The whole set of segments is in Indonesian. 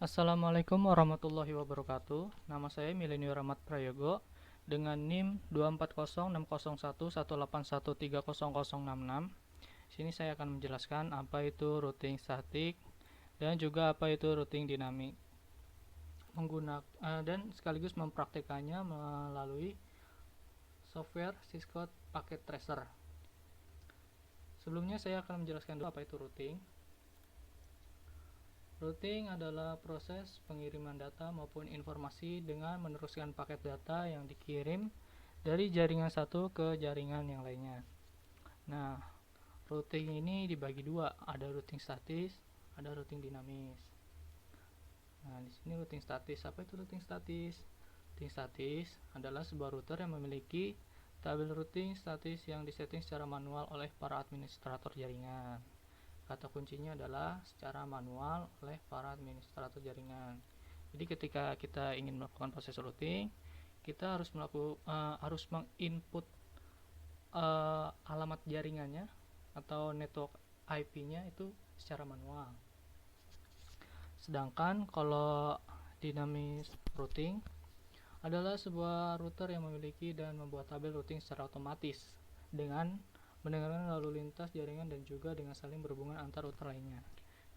Assalamualaikum warahmatullahi wabarakatuh. Nama saya Milenio Rahmat Prayogo dengan NIM 24060118181300066. Sini saya akan menjelaskan apa itu routing statik dan juga apa itu routing dinamik. Dan sekaligus mempraktikannya melalui software Cisco Packet Tracer. Sebelumnya saya akan menjelaskan dulu apa itu routing. Routing adalah proses pengiriman data maupun informasi dengan meneruskan paket data yang dikirim dari jaringan satu ke jaringan yang lainnya. Nah, routing ini dibagi dua, ada routing statis, ada routing dinamis. Nah, di sini routing statis. Apa itu routing statis? Routing statis adalah sebuah router yang memiliki tabel routing statis yang disetting secara manual oleh para administrator jaringan. Kata kuncinya adalah secara manual oleh para administrator jaringan. Jadi ketika kita ingin melakukan proses routing, kita harus menginput alamat jaringannya atau network IP-nya itu secara manual. Sedangkan kalau dinamis routing adalah sebuah router yang memiliki dan membuat tabel routing secara otomatis dengan mendengarkan lalu lintas jaringan dan juga dengan saling berhubungan antar router lainnya.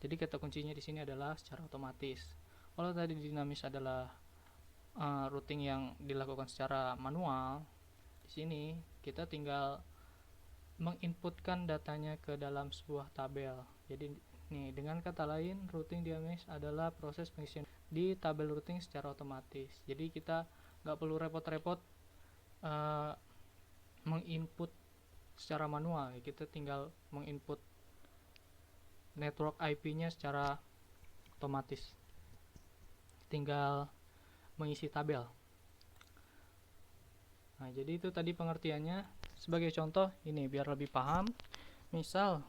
Jadi kata kuncinya di sini adalah secara otomatis. Kalau tadi dinamis adalah routing yang dilakukan secara manual, di sini kita tinggal menginputkan datanya ke dalam sebuah tabel. Jadi nih, dengan kata lain, routing dinamis adalah proses pengisian di tabel routing secara otomatis. Jadi kita nggak perlu repot-repot menginput secara manual, kita tinggal menginput network IP-nya secara otomatis, tinggal mengisi tabel. Nah, jadi itu tadi pengertiannya. Sebagai contoh ini biar lebih paham, misal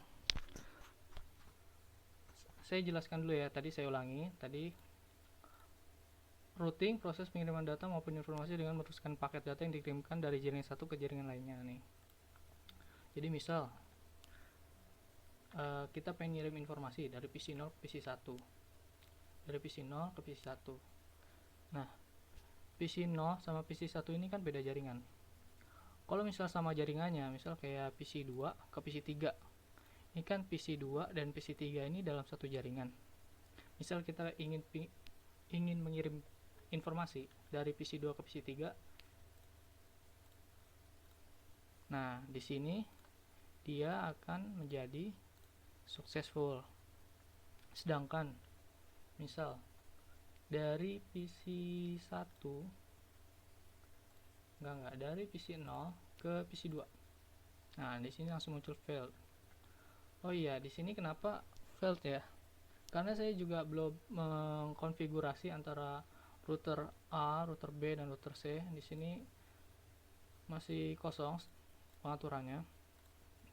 saya jelaskan dulu ya, tadi saya ulangi, tadi routing proses pengiriman data maupun informasi dengan meneruskan paket data yang dikirimkan dari jaringan satu ke jaringan lainnya nih. Jadi misal kita pengen ngirim informasi dari PC 0 ke PC 1, dari PC 0 ke PC 1. Nah, PC 0 sama PC 1 ini kan beda jaringan. Kalau misal sama jaringannya, misal kayak PC 2 ke PC 3, ini kan PC 2 dan PC 3 ini dalam satu jaringan. Misal kita ingin mengirim informasi dari PC 2 ke PC 3. Nah, di sini dia akan menjadi successful. Sedangkan misal dari PC 1 dari PC 0 ke PC 2. Nah, di sini langsung muncul failed. Oh iya, di sini kenapa failed ya? Karena saya juga belum mengkonfigurasi antara router A, router B dan router C. Di sini masih kosong pengaturannya.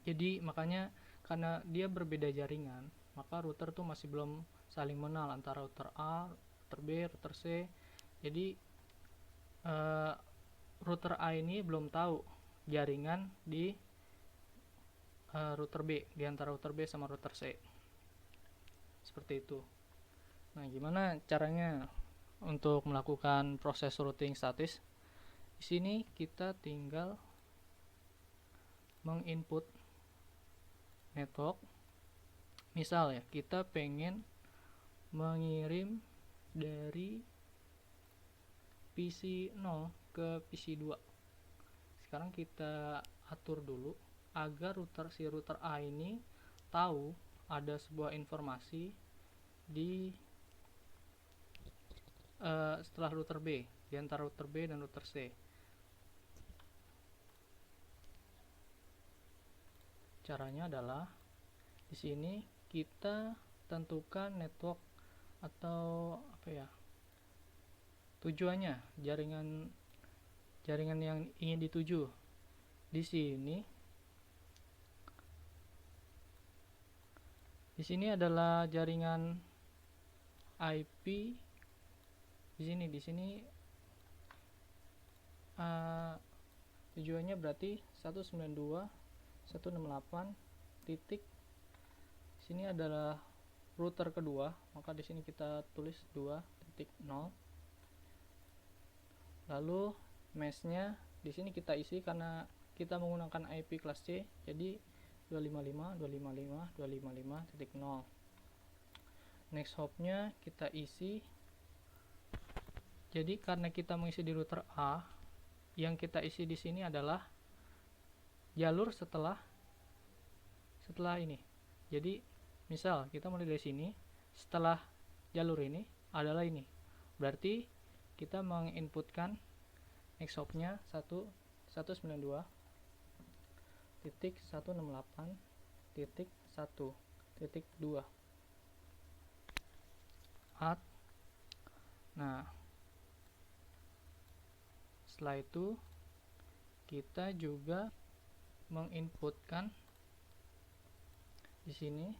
Jadi makanya karena dia berbeda jaringan, maka router tuh masih belum saling mengenal antara router A, router B, router C. Jadi router A ini belum tahu jaringan di router B, di antara router B sama router C. Seperti itu. Nah, gimana caranya untuk melakukan proses routing statis? Di sini kita tinggal menginput network. Misal ya, kita pengen mengirim dari PC 0 ke PC 2. Sekarang kita atur dulu agar si router A ini tahu ada sebuah informasi di setelah router B, di antara router B dan router C. Caranya adalah di sini kita tentukan network atau apa ya, tujuannya, jaringan yang ingin dituju. Di sini adalah jaringan IP. Di sini tujuannya berarti 192.168. Sini adalah router kedua, maka di sini kita tulis 2.0. Lalu meshnya di sini kita isi karena kita menggunakan IP kelas C, jadi 255.255.255.0. Next hopnya kita isi. Jadi karena kita mengisi di router A, yang kita isi di sini adalah jalur setelah ini. Jadi misal kita mulai dari sini, setelah jalur ini adalah ini. Berarti kita menginputkan next hopnya 192.168.1.2 add. Nah, setelah itu kita juga menginputkan di sini,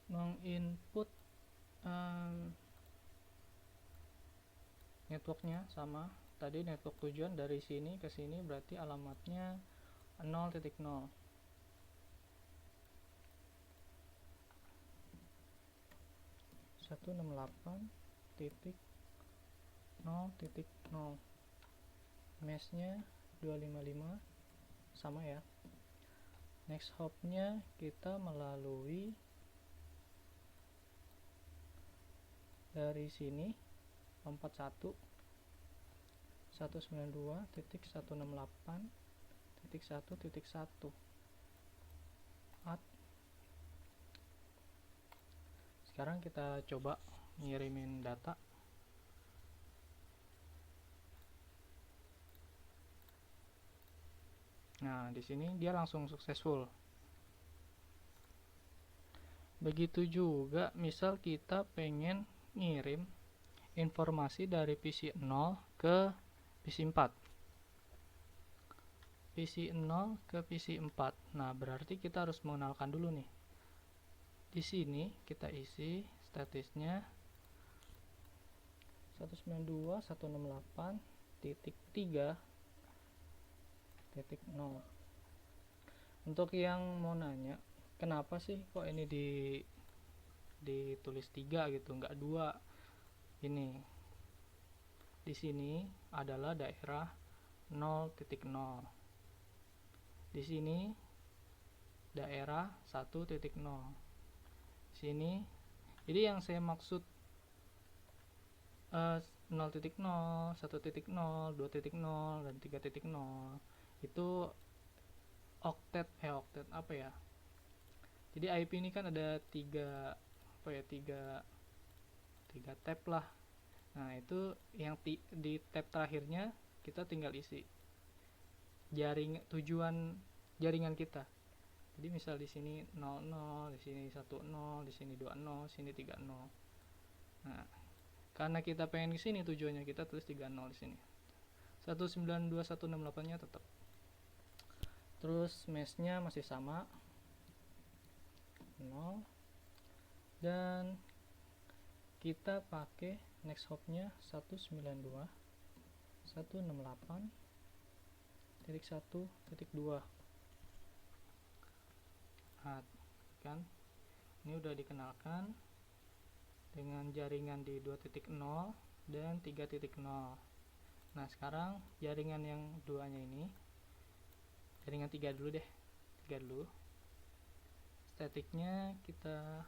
menginput networknya sama tadi, network tujuan dari sini ke sini, berarti alamatnya 0.0. Meshnya 255 sama ya. Next hopnya kita melalui dari sini lompat 192.168.1.1 add. Sekarang kita coba ngirimin data. Nah, di sini dia langsung successful. Begitu juga misal kita pengen ngirim informasi dari PC 0 ke PC 4. PC 0 ke PC 4. Nah, berarti kita harus mengenalkan dulu nih. Di sini kita isi statusnya 192.168.3.0. Untuk yang mau nanya, kenapa sih kok ini ditulis 3 gitu, nggak 2? Ini di sini adalah daerah 0.0. Di sini daerah 1.0. Sini. Jadi yang saya maksud 0.0, 1.0, 2.0 dan 3.0 itu octet apa ya? Jadi IP ini kan ada 3 tab lah. Nah, itu yang di tab terakhirnya kita tinggal isi tujuan jaringan kita. Jadi misal di sini 00, di sini 10, di sini 20, di sini 30. Nah, karena kita pengen ke sini tujuannya, kita tulis 30 di sini. 192.168-nya tetap. Terus meshnya masih sama 0, dan kita pakai next hopnya 192.168.1.2. Kan ini udah dikenalkan dengan jaringan di 2.0 dan 3.0. Nah, sekarang jaringan yang duanya ini, jaringan 3 dulu deh, 3 dulu. Statiknya kita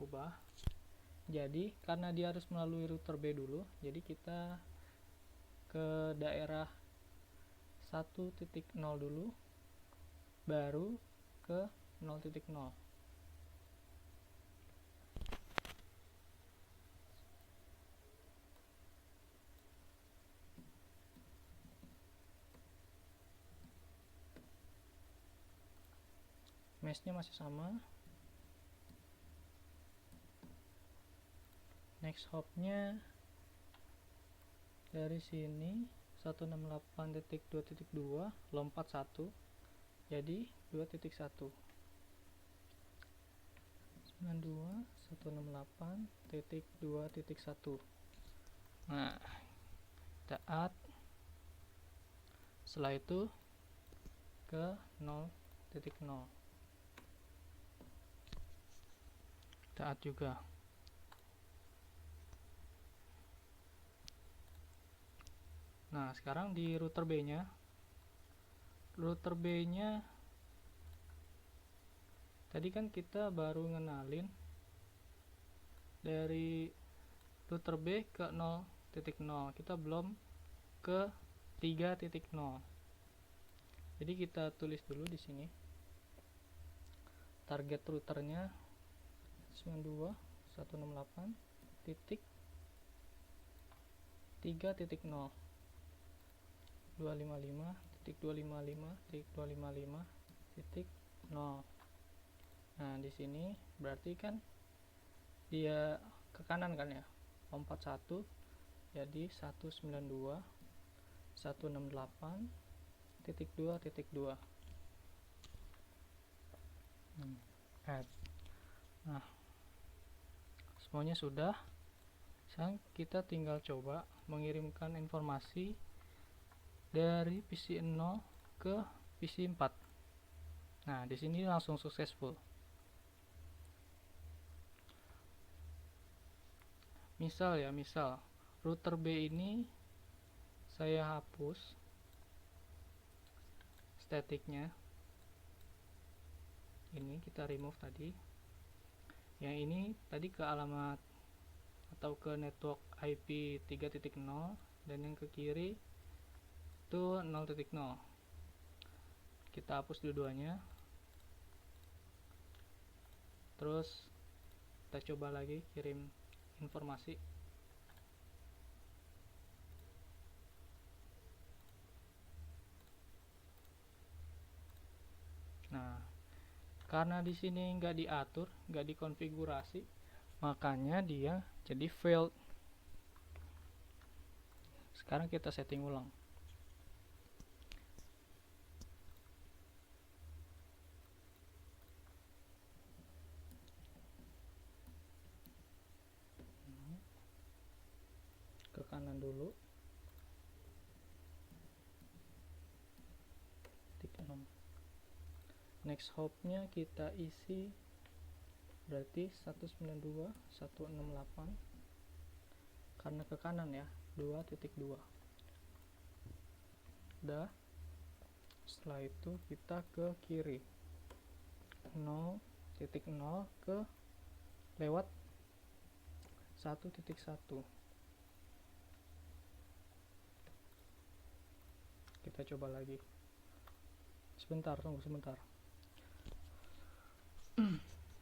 ubah. Jadi karena dia harus melalui router B dulu, jadi kita ke daerah 1.0 dulu, baru ke 0.0. Meshnya masih sama. Next hopnya dari sini 168.2.2 lompat 1, jadi 2.1. 192.168.2.1. Nah, kita add. Setelah itu ke 0.0. kita add juga. Nah, sekarang di router B-nya, tadi kan kita baru ngenalin dari router B ke 0.0, kita belum ke 3.0. Jadi kita tulis dulu di sini target routernya 92.168.3.0 255.255.255.0. Nah, di sini berarti kan dia ke kanan kan ya, lompat 1 jadi 192.168.2.2. Add. Nah, semuanya sudah. Sekarang kita tinggal coba mengirimkan informasi dari PC 0 ke PC 4. Nah, di sini langsung successful. Misal router B ini saya hapus statiknya. Ini kita remove tadi. Yang ini tadi ke alamat atau ke network IP 3.0 dan yang ke kiri itu 0.0. Kita hapus dua-duanya. Terus kita coba lagi kirim informasi. Nah, karena di sini nggak diatur, nggak dikonfigurasi, makanya dia jadi failed. Sekarang kita setting ulang. Ke kanan dulu. Next hopnya kita isi berarti 192.168 karena ke kanan ya, 2.2. Udah. Setelah itu kita ke kiri 0.0 ke lewat 1.1. Kita coba lagi. Sebentar, tunggu sebentar.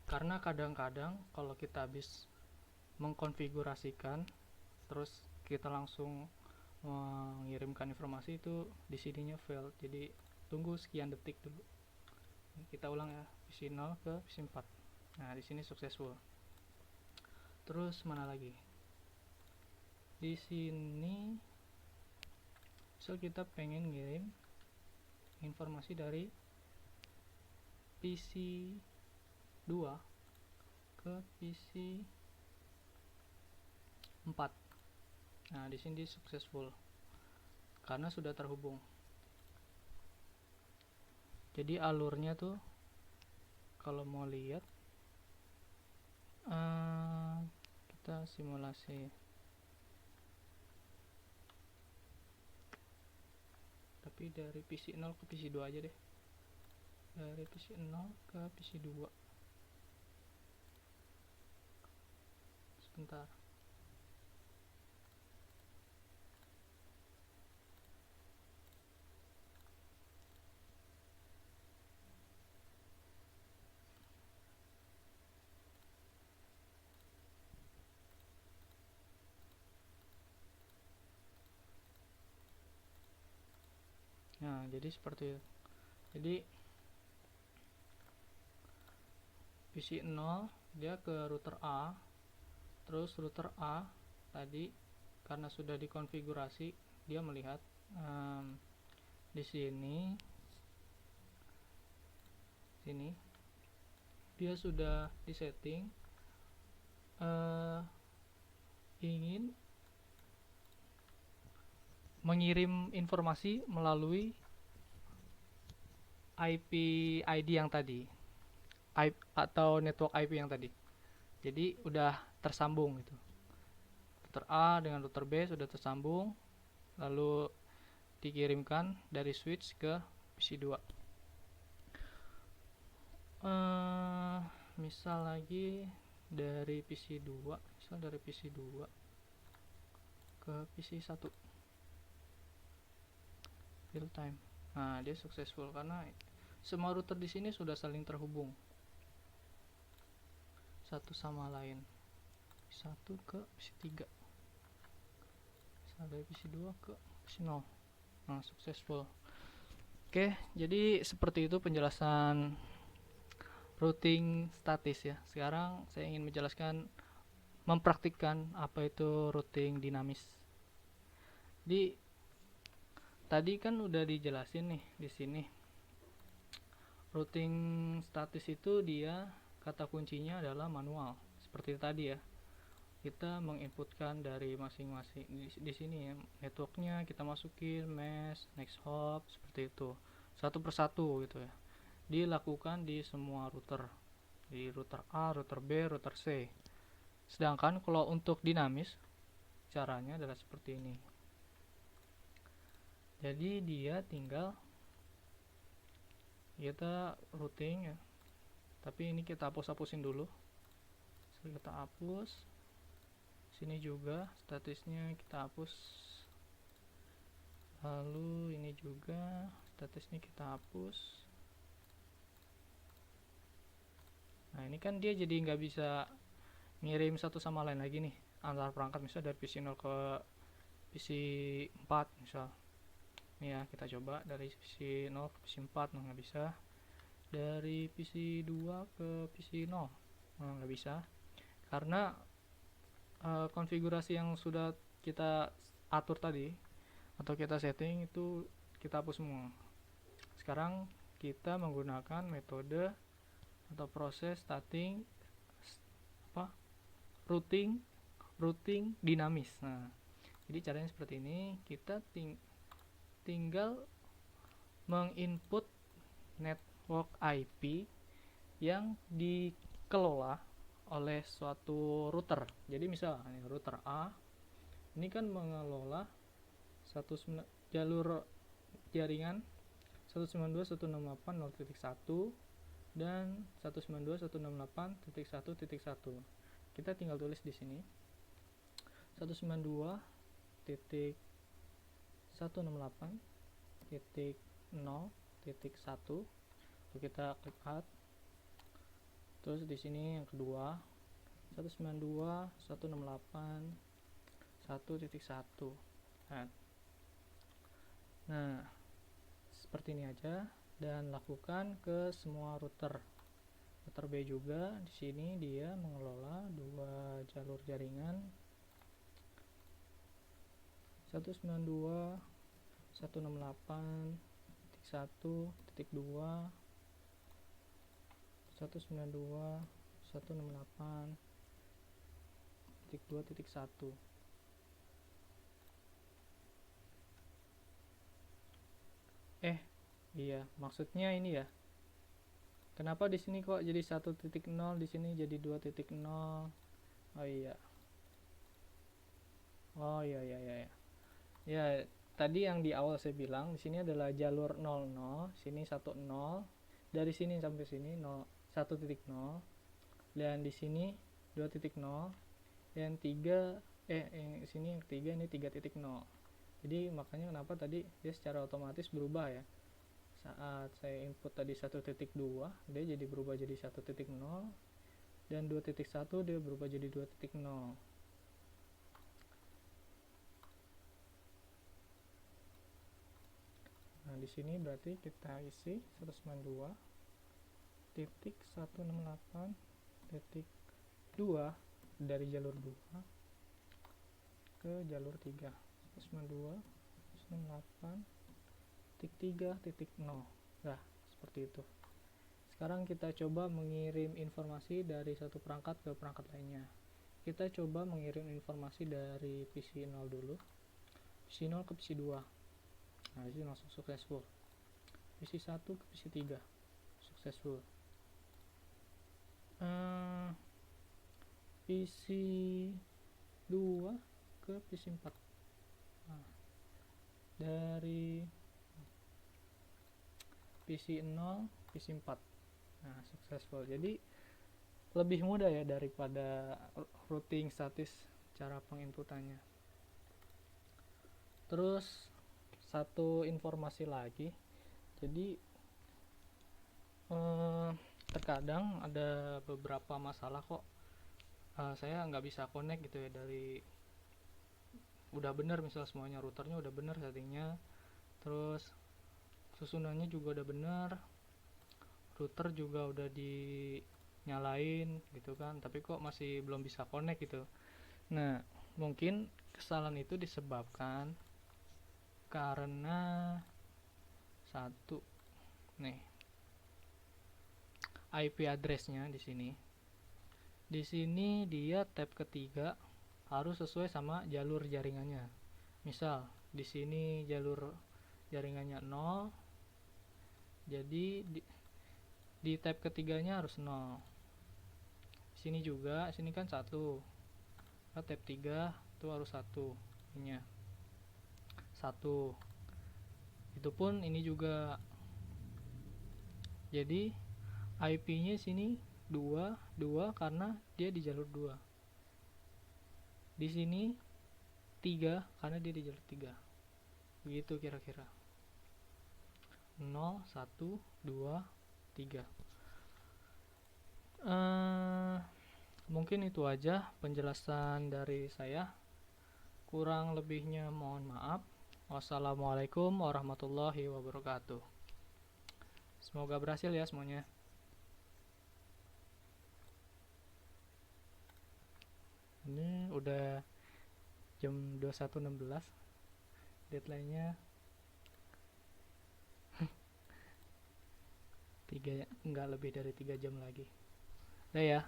Karena kadang-kadang kalau kita habis mengkonfigurasikan terus kita langsung mengirimkan informasi, itu di sininya fail. Jadi tunggu sekian detik dulu. Kita ulang ya, PC 0 ke PC 4. Nah, di sini successful. Terus mana lagi? Di sini misal kita pengen ngirim informasi dari PC 2 ke PC 4. Nah, di sini successful karena sudah terhubung. Jadi alurnya tuh kalau mau lihat, kita simulasi. Tapi dari PC 0 ke PC 2 aja deh. Dari PC 0 ke PC 2. Sebentar. Nah, jadi seperti itu. Jadi PC 0 dia ke router A, terus router A tadi karena sudah dikonfigurasi, dia melihat di sini dia sudah disetting ingin mengirim informasi melalui IP ID yang tadi, atau network IP yang tadi. Jadi udah tersambung gitu. Router A dengan router B sudah tersambung, lalu dikirimkan dari switch ke PC 2. Misal lagi dari PC 2, misal dari PC 2 ke PC 1 real time. Nah, dia successful karena semua router di sini sudah saling terhubung satu sama lain. Satu ke PC 3. Dari PC 2 ke PC 0. Nah, successful. Oke, jadi seperti itu penjelasan routing statis ya. Sekarang saya ingin menjelaskan, mempraktikkan apa itu routing dinamis. Di tadi kan udah dijelasin nih di sini. Routing statis itu dia kata kuncinya adalah manual. Seperti tadi ya. Kita menginputkan dari masing-masing di sini ya, networknya kita masukin mesh, next hop, seperti itu. Satu persatu gitu ya. Dilakukan di semua router. Di router A, router B, router C. Sedangkan kalau untuk dinamis caranya adalah seperti ini. Jadi dia tinggal kita routing ya. Tapi ini kita hapus-hapusin dulu. Kita hapus. Sini juga statusnya kita hapus. Lalu ini juga statusnya kita hapus. Nah, ini kan dia jadi nggak bisa ngirim satu sama lain lagi nih antar perangkat, misalnya dari PC 0 ke PC 4 misal. Ini ya, kita coba dari PC 0 ke PC 4, nah nggak bisa. Dari PC 2 ke PC 0, nah nggak bisa. Karena konfigurasi yang sudah kita atur tadi atau kita setting itu kita hapus semua. Sekarang kita menggunakan metode atau proses routing dinamis. Nah, jadi caranya seperti ini. Kita tinggal menginput network IP yang dikelola oleh suatu router. Jadi misal router A ini kan mengelola jalur jaringan 192.168.0.1 dan 192.168.1.1. Kita tinggal tulis di sini 192.168.0.1. Kita klik add. Terus di sini yang kedua 192.168.1.1. Nah, seperti ini aja dan lakukan ke semua router. Router B juga di sini dia mengelola dua jalur jaringan 192.168.1.2 192.168.2.1. Iya, maksudnya ini ya. Kenapa di sini kok jadi 1.0, di sini jadi 2.0? Oh iya. Oh iya. Ya, tadi yang di awal saya bilang di sini adalah jalur 00, sini 10, dari sini sampai sini 1.0, dan di sini 2.0, dan yang sini yang ketiga ini 3.0. Jadi makanya kenapa tadi dia secara otomatis berubah ya. Saat saya input tadi 1.2, dia jadi berubah jadi 1.0, dan 2.1 dia berubah jadi 2.0. Nah, di sini berarti kita isi 192.168.2 dari jalur 2 ke jalur 3. 192.168.3.0. Nah, seperti itu. Sekarang kita coba mengirim informasi dari satu perangkat ke perangkat lainnya. Kita coba mengirim informasi dari PC 0 dulu. PC 0 ke PC 2. Nah, ini langsung successful. PC 1 ke PC 3 successful. PC 2 ke PC 4. Nah, dari PC 0 PC 4. Nah, successful. Jadi lebih mudah ya daripada routing statis cara penginputannya. Terus satu informasi lagi, jadi terkadang ada beberapa masalah kok saya nggak bisa connect gitu ya, dari udah bener misal semuanya, routernya udah bener settingnya, terus susunannya juga udah bener, router juga udah dinyalain gitu kan, tapi kok masih belum bisa connect gitu. Nah, mungkin kesalahan itu disebabkan karena satu nih, IP addressnya di sini. Di sini dia tab ketiga harus sesuai sama jalur jaringannya. Misal di sini jalur jaringannya 0, jadi di tab ketiganya harus 0. Sini juga, sini kan 1. Nah, tab 3 itu harus 1. Ininya 1. Itu pun ini juga. Jadi IP-nya sini 2 karena dia di jalur 2. Di sini 3 karena dia di jalur 3. Begitu kira-kira. 0, 1, 2, 3. Mungkin itu aja penjelasan dari saya. Kurang lebihnya mohon maaf. Wassalamualaikum warahmatullahi wabarakatuh. Semoga berhasil ya semuanya. Ini udah jam 21.16. Deadline-nya 3, enggak lebih dari 3 jam lagi. Udah ya.